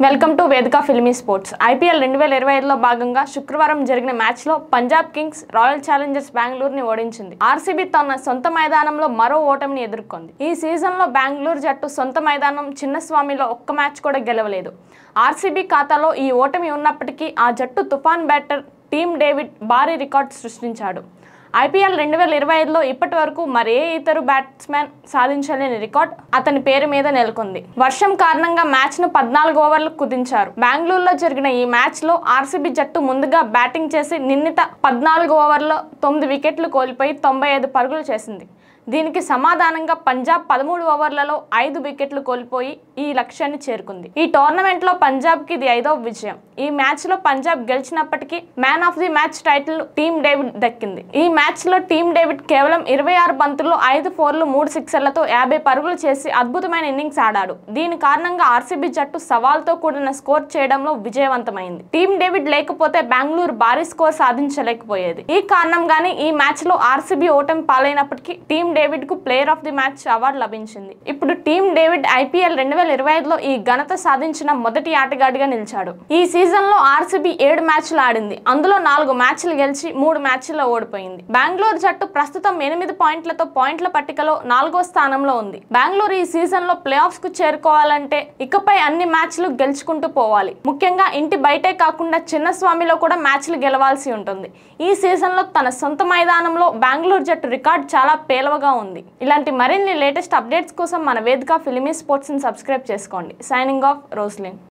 Welcome to వేదిక filmy sports. IPL 2025లో భాగంగా శుక్రవారం జరిగిన మ్యాచ్లో పంజాబ్ కింగ్స్ రాయల్ ఛాలెంజర్స్ బెంగళూరుని ఓడించింది. ఆర్సీబీ తన సొంత మైదానంలో మరో ఓటమిని ఎదుర్కొంది. ఈ సీజన్లో బెంగళూరు జట్టు సొంత మైదానం చిన్నస్వామిలో ఒక్క మ్యాచ్ కూడా గెలవలేదు. ఆర్సీబీ ఖాతాలో ఈ ఓటమి ఉన్నప్పటికీ ఆ జట్టు తుఫాన్ బ్యాటర్ టీమ్ డేవిడ్ భారీ రికార్డు సృష్టించాడు. ఐపీఎల్ 2025లో ఇప్పటి వరకు మరే ఇతరు బ్యాట్స్మెన్ సాధించలేని రికార్డ్ అతని పేరు మీద నెలకొంది. వర్షం కారణంగా మ్యాచ్ను 14 ఓవర్లకు కుదించారు. బెంగళూరులో జరిగిన ఈ మ్యాచ్లో ఆర్సీబీ జట్టు ముందుగా బ్యాటింగ్ చేసి నిర్ణీత 14 ఓవర్లలో 9 వికెట్లు కోల్పోయి 95 పరుగులు చేసింది. దీనికి సమాధానంగా పంజాబ్ 13 ఓవర్లలో 5 వికెట్లు కోల్పోయి ఈ లక్ష్యాన్ని చేరుకుంది. ఈ టోర్నమెంట్లో పంజాబ్కి ఇది 5వ విజయం. ఈ మ్యాచ్లో పంజాబ్ గెలిచినప్పటికీ man of the match title Tim David దక్కింది. ఈ మ్యాచ్లో టీమ్ డేవిడ్ కేవలం 26 బంతుల్లో 5 ఫోర్లు 3 సిక్సర్లతో 50 పరుగులు చేసి అద్భుతమైన ఇన్నింగ్స్ ఆడాడు. దీని కారణంగా ఆర్సీబీ జట్టు సవాల్తో కూడిన స్కోర్ చేయడంలో విజయవంతమైంది. టీమ్ డేవిడ్ లేకపోతే బెంగళూరు భారీ స్కోర్ సాధించలేకపోయేది. ఈ కారణంగానే ఈ మ్యాచ్లో ఆర్సీబీ ఓటమి పాలైనప్పటికీ టీమ్ డేవిడ్ కు player of the match award లభించింది. ఇప్పుడు టీమ్ డేవిడ్ ఐపీఎల్ 2025లో ఈ ఘనత సాధించిన మొదటి ఆటగాడిగా నిలిచాడు. ఈ సీజన్లో ఆర్సీబీ 7 మ్యాచ్లు ఆడింది. అందులో 4 మ్యాచ్లు గెలిచి 3 మ్యాచ్ల్లో ఓడిపోయింది. బెంగళూరు జట్టు ప్రస్తుతం 8 పాయింట్లతో పాయింట్ల పట్టికలో 4వ స్థానంలో ఉంది. బెంగళూరు ఈ సీజన్లో ప్లే ఆఫ్స్ కు చేరుకోవాలంటే ఇకపై అన్ని మ్యాచ్లు గెలుచుకుంటూ పోవాలి. ముఖ్యంగా ఇంటి బయటే కాకుండా చిన్నస్వామిలో కూడా మ్యాచ్లు గెలవాల్సి ఉంటుంది. ఈ సీజన్లో తన సొంత మైదానంలో బెంగళూరు జట్టు రికార్డు చాలా పేలవగా ఉంది. ఇలాంటి మరిన్ని లేటెస్ట్ అప్డేట్స్ కోసం మన వేదిక ఫిల్మీ స్పోర్ట్స్ ని సబ్స్క్రైబ్ చేసుకోండి. Signing off రోస్లిన్.